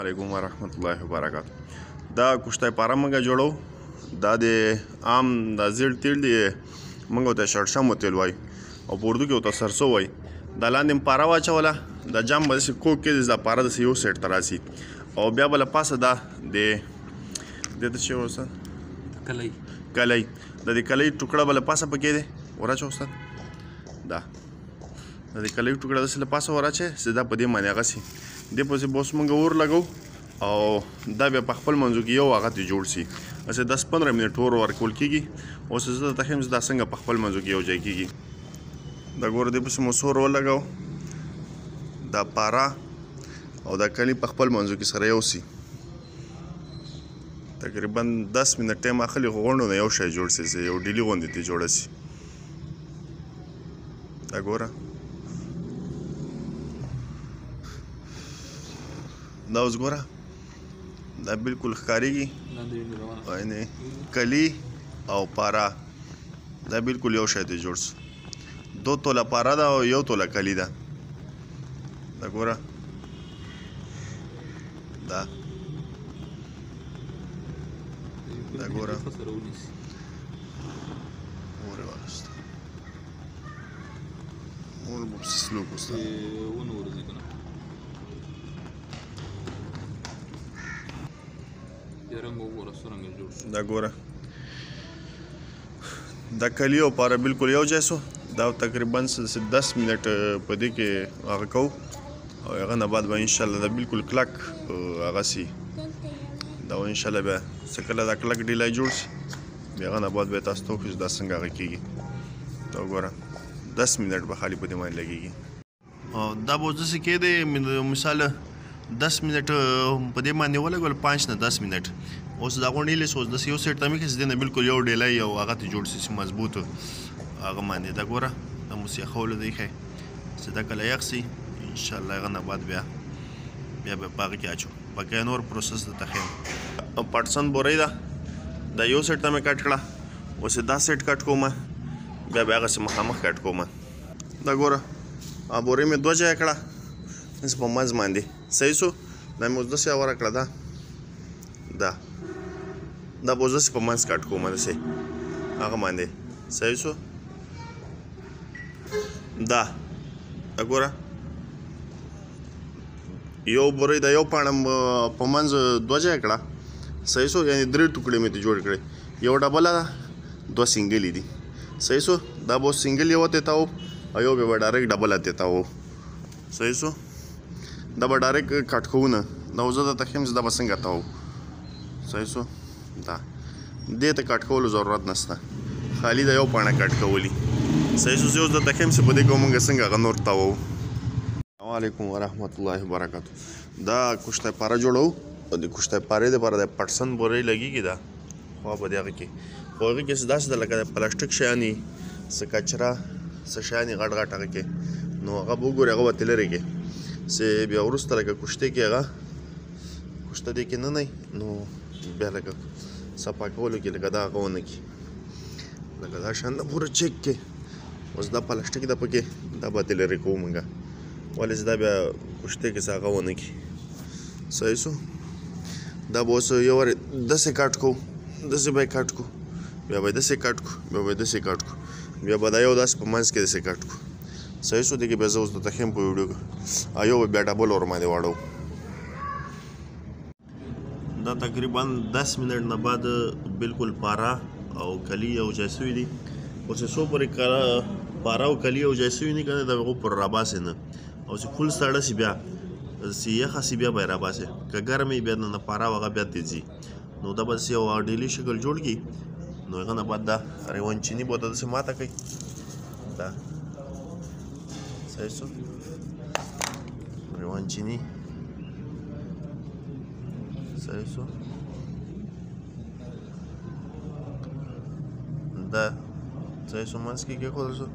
علیکم ورحمت الله وبرکاتو دا کشتای پاره موږ جوړو دا د عام دا زیړ تیل دی موږ ته شړشم تیل وای او په اردو کې ورته سرسو وای دا لاندې پاره واچوله دا جام به داسې کوک کې دا پاره داسې یو سیټ ته راسي او بیا بله پاسه دا د ته چې استاد کلی د دې کلی ټوکړه بله پاسه پکې دی وراچه استاد دا د دې کلی ټوکړه داسې له پاسه وراچې سیده په دې باندې هغسې دې پسې به اوس موږ اور لګو او دا بیا په خپل منځو کې یو هغه ته جوړ شي هسې 10-15 منټ اور ورکول کېږي اوس زه درته ښیم چې دا څنګه په خپل منځو کې یو ځای کېږي دا ګوره دې پسې مو سور ولګو دا پاره او دا کلي په خپل منځو کې سره یو شي تقریبا 10 منټ ټایم اخلي خو غونډو نه یو شی جوړ شي یو ډیلي غوندې ترې جوړه شي دا ګوره دا اوس ګوره دا بالکل ښکارېږي کلي او پاره دا بالکل یو شی ته جوړ شو 2 توله پاره ده او 1 توله کلي ده دا ګوره دا ګوره اور یې واخیسته اور به پسې سلو کړو دا ګوره دا کلي او پاره بالکل یو ځای سو دا تقریبا 10 منټ په دې کې هغه کوو او هغه نه بعد به انشاءالله دا بالکل کلک هغه سي دا انشاءالله بیا څه کله دا کلک ډیلی جوړ شي بیا هغه نه بعد بیا تاسو ته وښیو چې دا څنګه هغه کېږي دا وګوره 10 منټ به خالي په دې باندې لګېږي او دا به اوس داسې کېدی مثال 10 منټ په دې باندې ولګول 5 نه 10 منټ اوس دا غونډې لیس اوس داسې یو سیټ ته مې کړي چې دې نه بالکل یو ډیلی او هغه ته جوړ شي چې مضبوط هغه باندې دا ګوره دا مو سیخولو دی ښی چې دا کله یخ شي انشاءالله هغه نه بعد بیا به په هغه کې اچو بقیه نور پروسس درته ښیم پټسن بورۍ ده دا یو سیټ ته مې کټ کړه اوس دا سیټ کټ کومه بیا به هغسې مخامخ کټ کومه دا ګوره بورۍ مې 2 ځایه کړه داسې په منځ باندې صحیح شو دا مې اوس داسې هواره کړه دا به اوس داسې په منځ کټ کومه داسې هغه باندې صحیح شو دا ګوره یو بورۍ د یو پاڼه په منځ 2 ځایه کړه صحیح شو یعنې 3 ټوکړې مې ترې جوړ کړې یو ډبله ده 2 سنګلې دي صحیح شو دا به اوس سنګل یو تېتاو او یو به ډایرکټ ډبله تېتاو صحیح شو دا به ډایرکټ کټ کوو نه دا اوس زه درته ښیم چې دا به څنګه تاو صحیح شو دا دې ته کټ کولو ضرورت نشته خالي د یو پاڼه کټ کولی صحیح شو زه اوس درته ښیم چې په دې کې موږ څنګه هغه نور تاوو السلام علیکم ورحمت الله وبرکاتو دا کشتای پاره جوړو او د کشتای پارې دپاره د پټسن بورۍ لګېږي دا خوا په دې هغه کې خو هغې کې څه داسې ده لکه د پلاستیک شیان وي څه کچره څه شیان وي غټ غټ هغه کې نو هغه به وګورې هغه به ترې لرې کې چې بیا وروسته لکه کشتۍ کې هغه کشته دې کې ننئ نو بیا لکه صفا کولو کې لکه دا هغه ونه کړي لکه دا شان ده پوره چیک کې اوس دا پلاستیک ده پکې دا به ترې لرې کوو موږ ولې چې دا بیا کشتۍ کې څه هغه ونه کړي صحیح شو دا به اوس یو وارې داسې کټ کوو داسې به یې کټ کړو بیا به یې داسې کټ کړو بیا به یې داسې کټ کړو بیا به دا یو داسې په منځ کې داسې کټ کړو صحیح شو دې کې بیا زه اوس درته ښیم په ویډیو کې یو به بیا ډبل ور باندې واړو دا تقریبا 10 منټ نه بعد بالکل پاره او کلي یو ځای سوي دي اوس یې څو پورې پاره او کلي یو ځای سوي نه که نه د هغو پر راباسې نه او چې فل ساړه شي بیا چې یخه شي بیا به یې راباسې که ګرمې بیا نه پاره او هغه بیا تېز ځي نو دا به داسې یو ډیلي شکل جوړ کړي نو هغه نه بعد دا ریوان چیني به ورته داسې ماته کوي دا صحیح شو ریوان چیني صحیح شو دا صحیح شو منځ کې کېښودل شو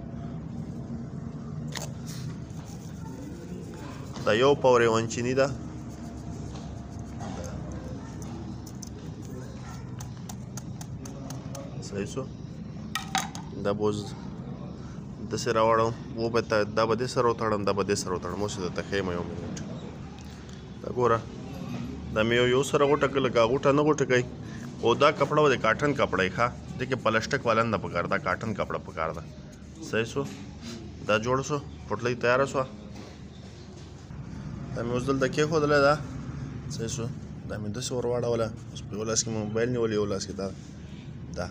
دا یو پاو ریوان چیني ده صحیح شو دا به اوس داسې راوړم دا به دې سره وتړم دا به دې سره وتړم اوس یې درته ښیم یو منټ دا ګوره دا مې یو سره غوټه کړه لکه غوټه نه غوټه کوي او دا کپړه و د کاټن کپړه یې ښه دې کې پلاسټک والا نه پکار دا کاټن کپړه پکار ده صحیح شو دا جوړ شو پټلۍ تیاره شوه دا مې اوس دلته کېښودله ده صحیح شو دا مې داسې ور واړوله اوس په یو لاس کې مې موبایل نیولی یو لاس کې دا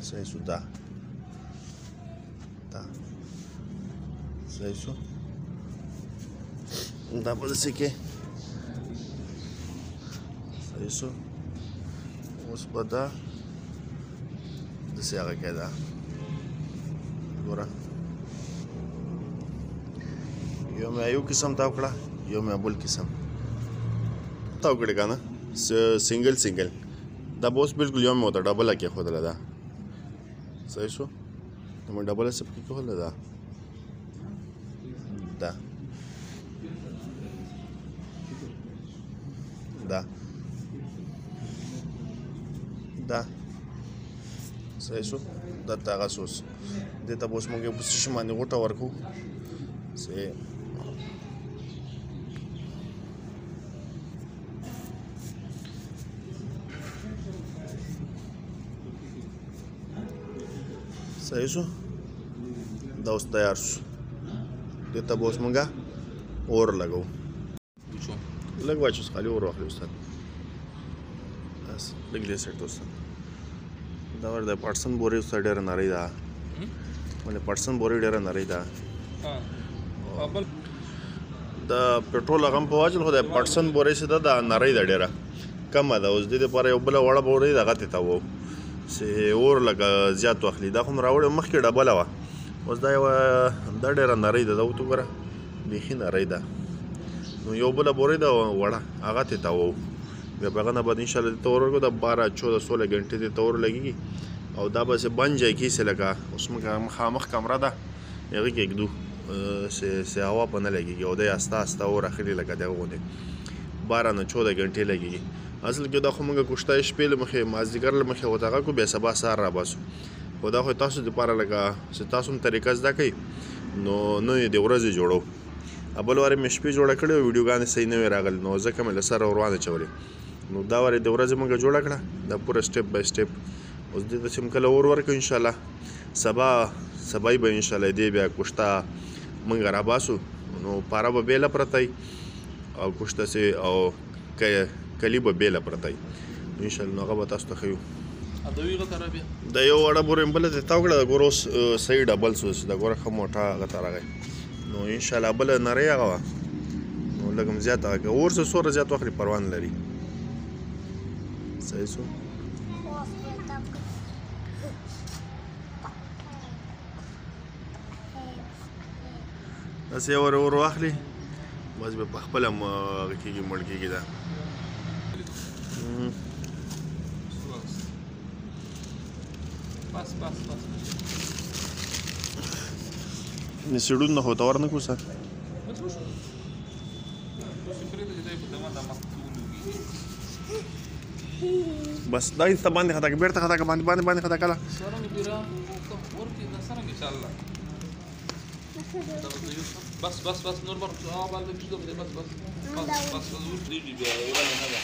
صحیح شو دا صحیح شو دا په داسې کې صحیح شو اوس به دا داسې هغه کې ده ګوره یو مې یو قسم تاو کړه یو مې بل قسم تاو کړې که نه سنګل دا به اوس بلکل یو مې ورته ډبله کېښودله ده صحیح شو نو مې ډبله سپ کې کېښودله ده دا صحیح شو دا هغه سوس دې ته به اوس موږ په شیشه باندې غوټه ورکړو صحیح صحیح شو دا اوس تیار شو دې ته به اوس موږ اور لګو لږ واچوس خالي اور واخلي استاد بس لږ دې سیټ استاد دا ور د پټسن بوري استاد ډېره نری ده ولې پټسن بوري ډېره نری ده دا پټرول هغه په واجل خو د پټسن بوري سي دا نری ده ډېره کمه ده اوس دې لپاره یو بل وړه بوري دغه ته وو سي اور لګه زیات واخلي دا خو راوړې مخکې ډبله وه اوس دا یو دا ډېره نری ده دا وته ګوره بیخي نری ده نو یو بله بورۍ ده وړه هغه ترې تاوو بیا په هغه نه باید انشاءالله دې ته اور ورکړو دا 12-14-16 ګنټې دې ته اور لګېږي او دا بسې بند ځای کې سې لکه اوس موږ مخامخ کمره ده هغې کې ږدو سې هوا په نه لګېږي او دی استه استه اور اخلي لکه دغه غوندې 12-14 ګنټې لګېږي اصل کې دا خو موږ کوشته شپې له مخې مازدیګر له مخې ورته هغه کړو بیا سبا سهار راباسو خو دا خو تاسو دپاره لکه چې تاسو هم طریقه زده کوئ نو نه یې د ورځې جوړو بل وارې مې شپې جوړه کړې وه ویډیوګانې صحیح نه وې راغلې نو ځکه مې له سره ور واچولې نو دا وارې د ورځې موږ جوړه کړه دا پوره سټیپ بای سټیپ اوس دې ته چې موږ کله اور ورکړو انشاءالله سبا یې به انشاءالله دې بیا کوشته موږ راباسو نو پاره به بیله پرته وي او کوشته سې او کلي به بیله پرته وي انشاءالله نو هغه به تاسو ته ښیو د یو وړه بورې مې بله ته تاو کړه د ګوره اوس صحیح ډبل سوس د ګوره ښه موټه هغه ته راغی نو انشاءالله بله نری هغه وه نو لږ هم زیات هغه اور څه څومره زیات واخلي پروا نه لري صحیح شو داسې یو اور واخلي بس به په خپله هغه کېږي مړ کېږي دا سیډون نه خو ته ور نه کړو سر بس دا ایسته باندې خطا که بیرته خطا که باندې خطا کله بس نور بر باندې کېږي بس اوس دیږي بیا وړاندې نه ده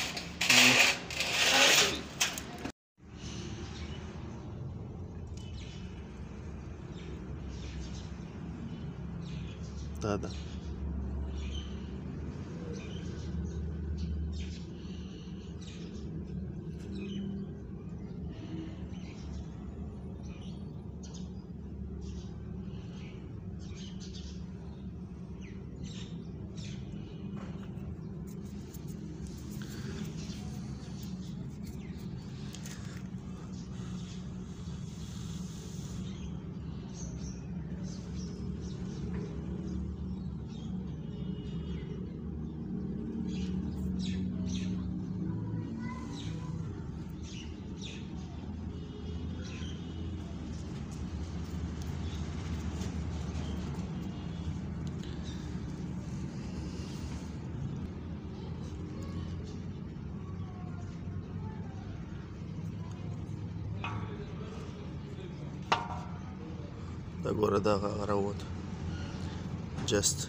دا ده دا ګوره دغه راووت جست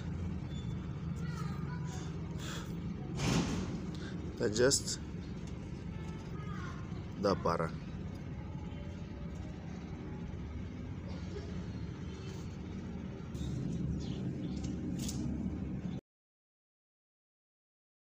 دا جست دا پاره